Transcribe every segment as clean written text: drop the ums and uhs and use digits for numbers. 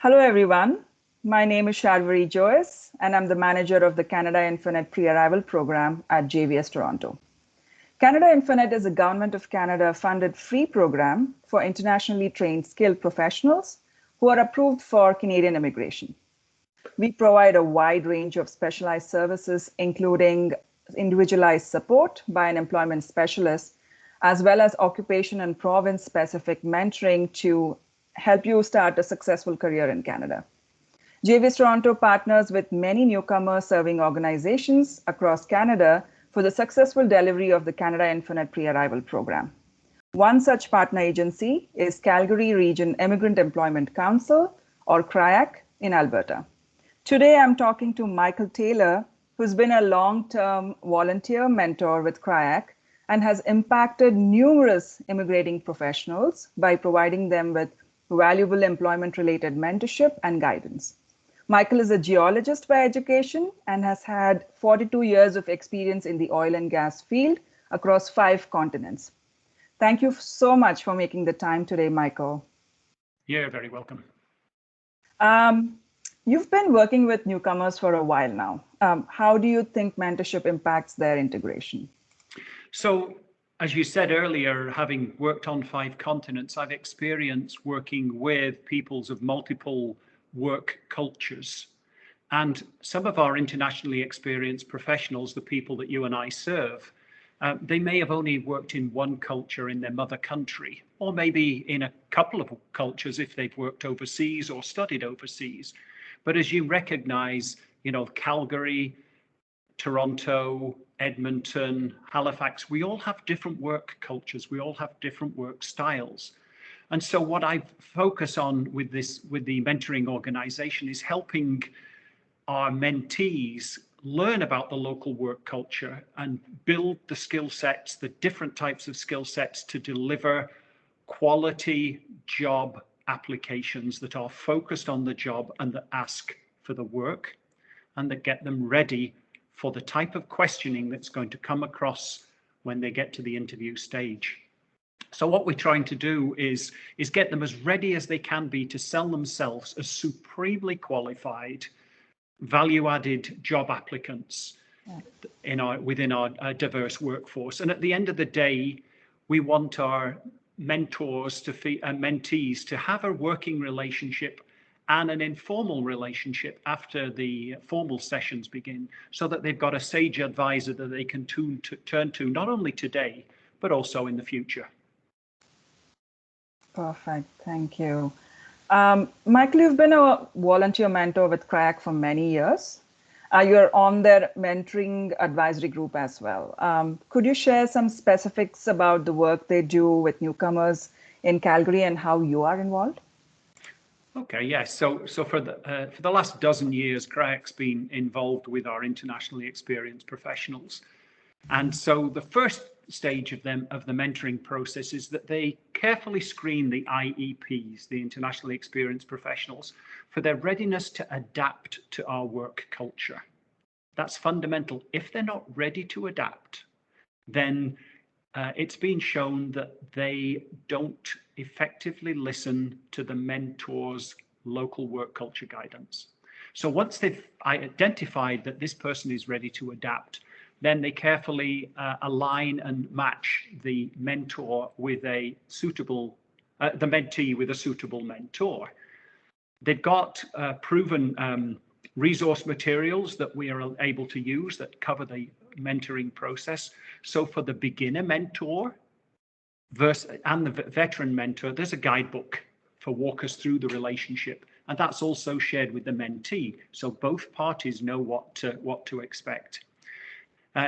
Hello, everyone. My name is Shadvari Joyce, and I'm the manager of the Canada InfoNet pre-arrival program at JVS Toronto. Canada InfoNet is a Government of Canada funded free program for internationally trained skilled professionals who are approved for Canadian immigration. We provide a wide range of specialized services, including individualized support by an employment specialist, as well as occupation and province-specific mentoring to help you start a successful career in Canada. JVS Toronto partners with many newcomer serving organizations across Canada for the successful delivery of the Canada InfoNet pre-arrival program. One such partner agency is Calgary Region Immigrant Employment Council, or CRIEC, in Alberta. Today, I'm talking to Michael Taylor, who's been a long-term volunteer mentor with CRIEC and has impacted numerous immigrating professionals by providing them with valuable employment-related mentorship and guidance. Michael is a geologist by education and has had 42 years of experience in the oil and gas field across 5 continents. Thank you so much for making the time today, Michael. You're very welcome. You've been working with newcomers for a while now. How do you think mentorship impacts their integration? So, as you said earlier, having worked on 5 continents, I've experienced working with peoples of multiple work cultures. And some of our internationally experienced professionals, the people that you and I serve, they may have only worked in one culture in their mother country, or maybe in a couple of cultures if they've worked overseas or studied overseas. But as you recognize, Calgary, Toronto, Edmonton, Halifax, we all have different work cultures. We all have different work styles. And so what I focus on with the mentoring organization is helping our mentees learn about the local work culture and build the skill sets, the different types of skill sets to deliver quality job applications that are focused on the job and that ask for the work and that get them ready for the type of questioning that's going to come across when they get to the interview stage. So what we're trying to do is get them as ready as they can be to sell themselves as supremely qualified, value-added job applicants within our diverse workforce. And at the end of the day, we want our mentors and mentees to have a working relationship and an informal relationship after the formal sessions begin, so that they've got a sage advisor that they can turn to not only today, but also in the future. Perfect, thank you. Michael, you've been a volunteer mentor with CRIEC for many years. You're on their mentoring advisory group as well. Could you share some specifics about the work they do with newcomers in Calgary and how you are involved? Okay, yes. So for the last dozen years, CRIEC's been involved with our internationally experienced professionals. And so the first stage of the mentoring process is that they carefully screen the IEPs, the internationally experienced professionals, for their readiness to adapt to our work culture. That's fundamental. If they're not ready to adapt, then it's been shown that they don't effectively listen to the mentor's local work culture guidance. So once they've identified that this person is ready to adapt, then they carefully align and match the mentor with the mentee with a suitable mentor. They've got proven resource materials that we are able to use that cover the mentoring process. So for the beginner mentor and the veteran mentor, there's a guidebook for walk us through the relationship. And that's also shared with the mentee. So both parties know what to expect.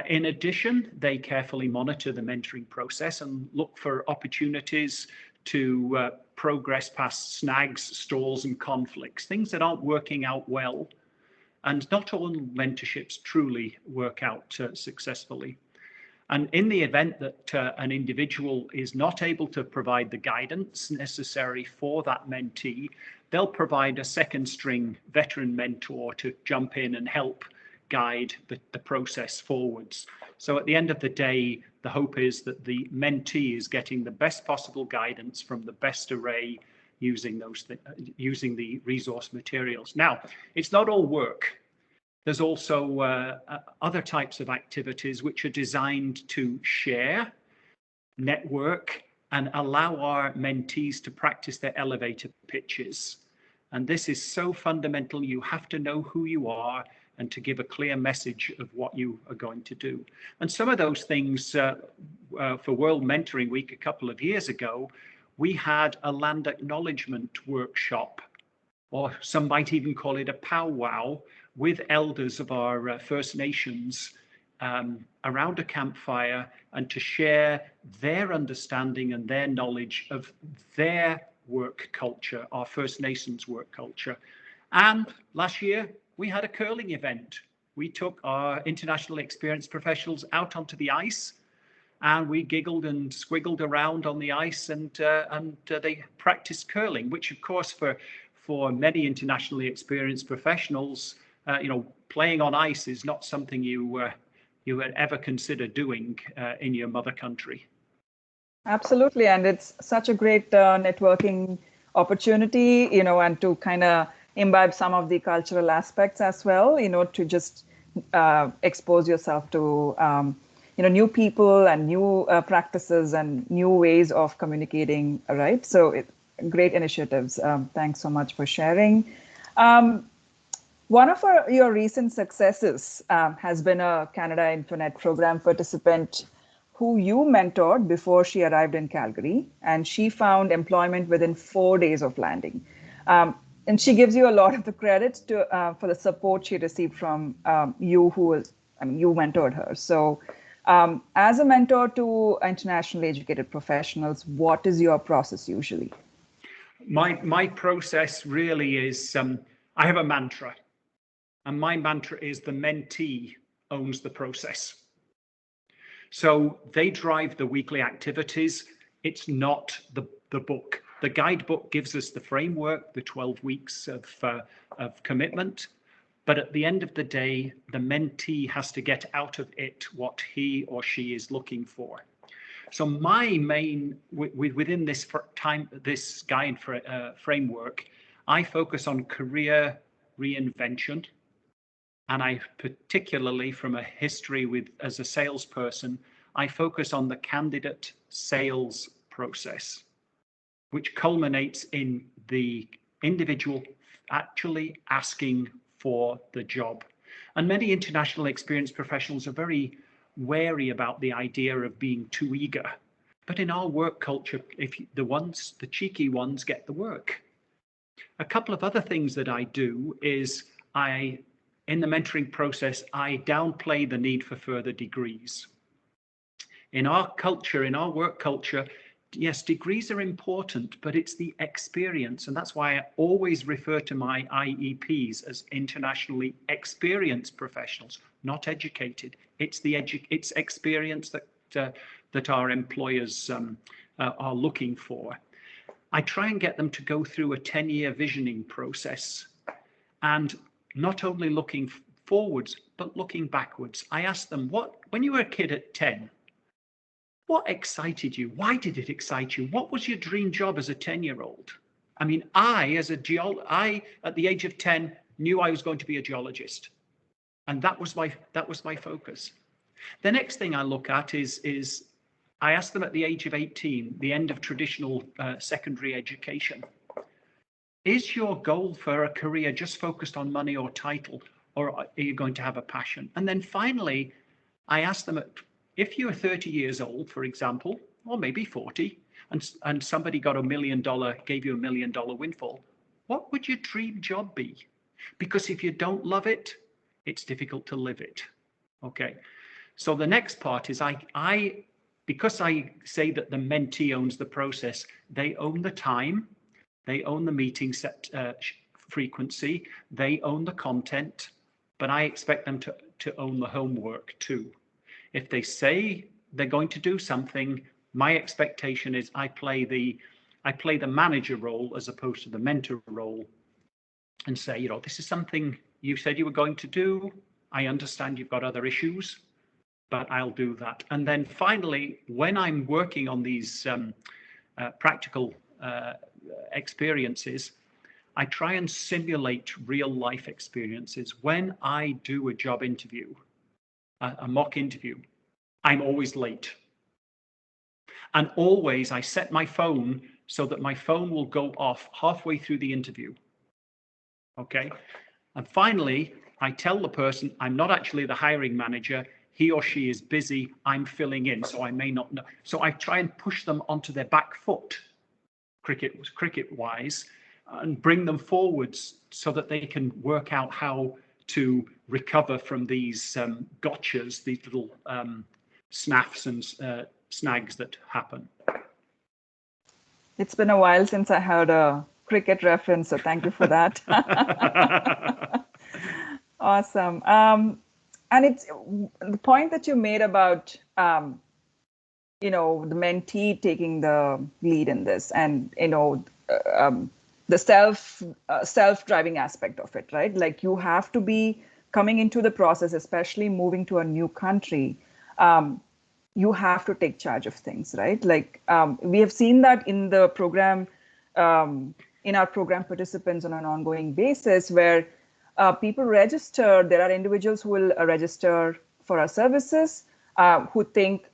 In addition, they carefully monitor the mentoring process and look for opportunities to progress past snags, stalls, and conflicts, things that aren't working out well. And not all mentorships truly work out successfully. And in the event that an individual is not able to provide the guidance necessary for that mentee, they'll provide a second string veteran mentor to jump in and help guide the process forwards. So at the end of the day, the hope is that the mentee is getting the best possible guidance from the best array using using the resource materials. Now, it's not all work. There's also other types of activities which are designed to share, network, and allow our mentees to practice their elevator pitches. And this is so fundamental. You have to know who you are and to give a clear message of what you are going to do. And some of those things for World Mentoring Week a couple of years ago, we had a land acknowledgement workshop, or some might even call it a powwow, with elders of our First Nations around a campfire, and to share their understanding and their knowledge of their work culture, our First Nations work culture. And last year, we had a curling event. We took our internationally experienced professionals out onto the ice, and we giggled and squiggled around on the ice, and they practiced curling, which of course for many internationally experienced professionals, playing on ice is not something you would ever consider doing in your mother country. Absolutely, and it's such a great networking opportunity, and to kind of imbibe some of the cultural aspects as well, to just expose yourself to, new people and new practices and new ways of communicating, right? So great initiatives. Thanks so much for sharing. One of your recent successes has been a Canada InfoNet program participant who you mentored before she arrived in Calgary, and she found employment within 4 days of landing. And she gives you a lot of the credit for the support she received from you, you mentored her. So as a mentor to internationally educated professionals, what is your process usually? My process really is, I have a mantra, and my mantra is the mentee owns the process. So they drive the weekly activities. It's not the book. The guidebook gives us the framework, the 12 weeks of commitment. But at the end of the day, the mentee has to get out of it what he or she is looking for. So my main, within this guide framework, I focus on career reinvention. And I particularly, from a history as a salesperson, I focus on the candidate sales process, which culminates in the individual actually asking for the job. And many internationally experienced professionals are very wary about the idea of being too eager. But in our work culture, if the cheeky ones get the work. A couple of other things that I do is in the mentoring process, I downplay the need for further degrees. In our culture, in our work culture, yes, degrees are important, but it's the experience. And that's why I always refer to my IEPs as internationally experienced professionals, not educated. It's it's experience that our employers are looking for. I try and get them to go through a 10-year visioning process, and not only looking forwards, but looking backwards. I asked them, when you were a kid at 10, what excited you? Why did it excite you? What was your dream job as a 10-year-old? I mean, I, at the age of 10, knew I was going to be a geologist. And that was my focus. The next thing I look at is I asked them at the age of 18, the end of traditional secondary education. Is your goal for a career just focused on money or title, or are you going to have a passion? And then finally, I asked them, if you're 30 years old, for example, or maybe 40, and somebody got gave you $1 million windfall, what would your dream job be? Because if you don't love it, it's difficult to live it. Okay. So the next part is because I say that the mentee owns the process, they own the time. They own the meeting set frequency, they own the content, but I expect them to own the homework too. If they say they're going to do something, my expectation is I play the manager role as opposed to the mentor role, and say, this is something you said you were going to do. I understand you've got other issues, but I'll do that. And then finally, when I'm working on these practical experiences, I try and simulate real life experiences. When I do a job interview, a mock interview, I'm always late. And always I set my phone so that my phone will go off halfway through the interview. Okay. And finally, I tell the person I'm not actually the hiring manager. He or she is busy. I'm filling in, so I may not know. So I try and push them onto their back foot, cricket-wise, and bring them forwards so that they can work out how to recover from these gotchas, these little snaffs and snags that happen. It's been a while since I heard a cricket reference, so thank you for that. Awesome. And it's the point that you made about, you know, the mentee taking the lead in this, and, you know, the self-driving aspect of it, right? Like, you have to be coming into the process, especially moving to a new country. You have to take charge of things, right? Like, we have seen that in the program, in our program participants on an ongoing basis, where people register. There are individuals who will register for our services, who think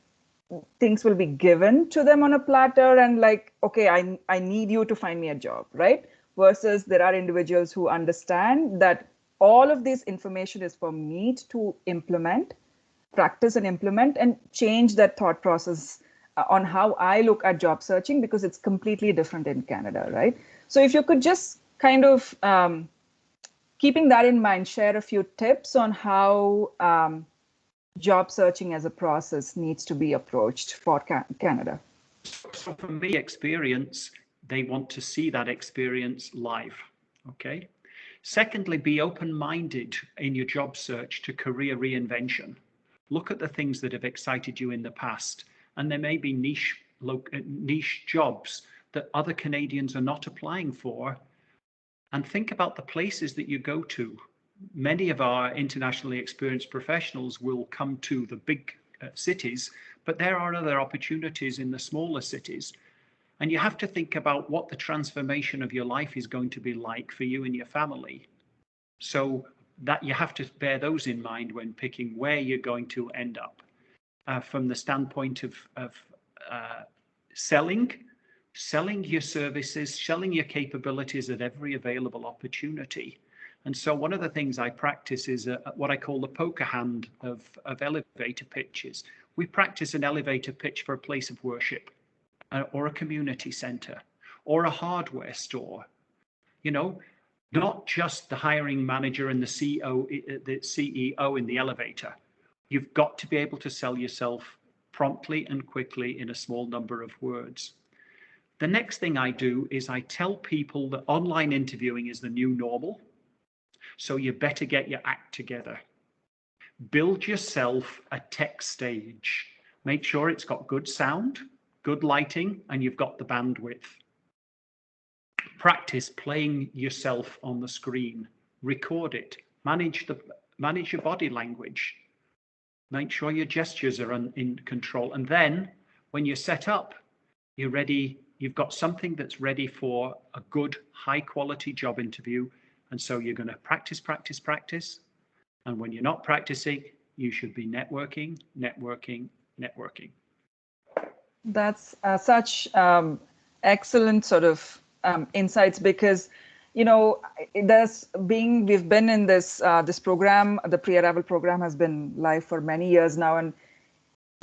things will be given to them on a platter and like, okay, I need you to find me a job, right? Versus there are individuals who understand that all of this information is for me to implement, practice and implement, and change that thought process on how I look at job searching, because it's completely different in Canada, right? So if you could just kind of, keeping that in mind, share a few tips on how job searching as a process needs to be approached for Canada. So for me, experience, they want to see that experience live, okay? Secondly, be open-minded in your job search to career reinvention. Look at the things that have excited you in the past, and there may be niche jobs that other Canadians are not applying for, and think about the places that you go to. Many of our internationally experienced professionals will come to the big cities, but there are other opportunities in the smaller cities. And you have to think about what the transformation of your life is going to be like for you and your family. So that you have to bear those in mind when picking where you're going to end up. From the standpoint of selling your services, selling your capabilities at every available opportunity. And so one of the things I practice is what I call the poker hand of elevator pitches. We practice an elevator pitch for a place of worship, or a community center, or a hardware store. You know, not just the hiring manager and the CEO in the elevator. You've got to be able to sell yourself promptly and quickly in a small number of words. The next thing I do is I tell people that online interviewing is the new normal. So you better get your act together. Build yourself a tech stage. Make sure it's got good sound, good lighting, and you've got the bandwidth. Practice playing yourself on the screen. Record it. Manage your body language. Make sure your gestures are in control. And then when you're set up, you're ready. You've got something that's ready for a good, high quality job interview. And so you're going to practice, practice, practice. And when you're not practicing, you should be networking, networking, networking. That's such excellent sort of insights, because, you know, we've been in this program. The pre-arrival program has been live for many years now, and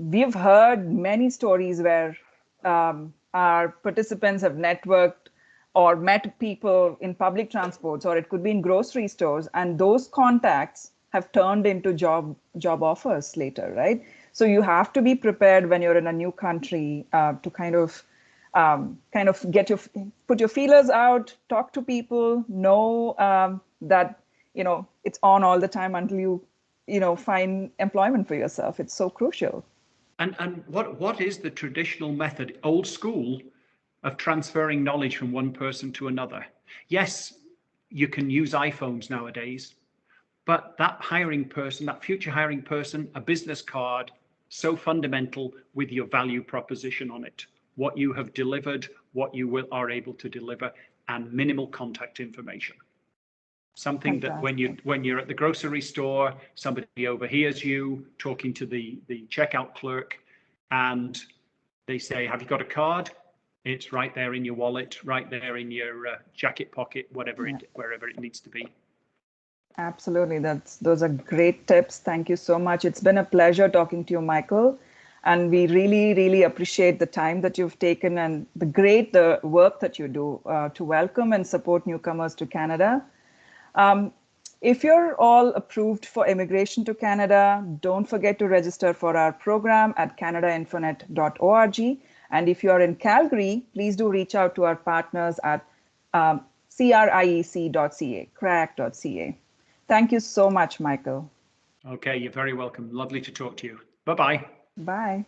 we've heard many stories where our participants have networked or met people in public transports, or it could be in grocery stores, and those contacts have turned into job offers later, right? So you have to be prepared when you're in a new country to kind of put your feelers out, talk to people, know that, you know, it's on all the time until you find employment for yourself. It's so crucial. And what is the traditional method, old school, of transferring knowledge from one person to another? Yes, you can use iPhones nowadays, but that future hiring person, a business card, so fundamental with your value proposition on it. what you have delivered, what you are able to deliver, and minimal contact information. Something that when you're at the grocery store, somebody overhears you talking to the checkout clerk, and they say, "Have you got a card?" It's right there in your wallet, right there in your jacket pocket, wherever it needs to be. Absolutely, those are great tips. Thank you so much. It's been a pleasure talking to you, Michael, and we really, really appreciate the time that you've taken and the work that you do to welcome and support newcomers to Canada. If you're all approved for immigration to Canada, don't forget to register for our program at canadainfonet.org. And if you're in Calgary, please do reach out to our partners at CRIEC.ca, CRIEC.ca. Thank you so much, Michael. Okay, you're very welcome. Lovely to talk to you. Bye-bye. Bye.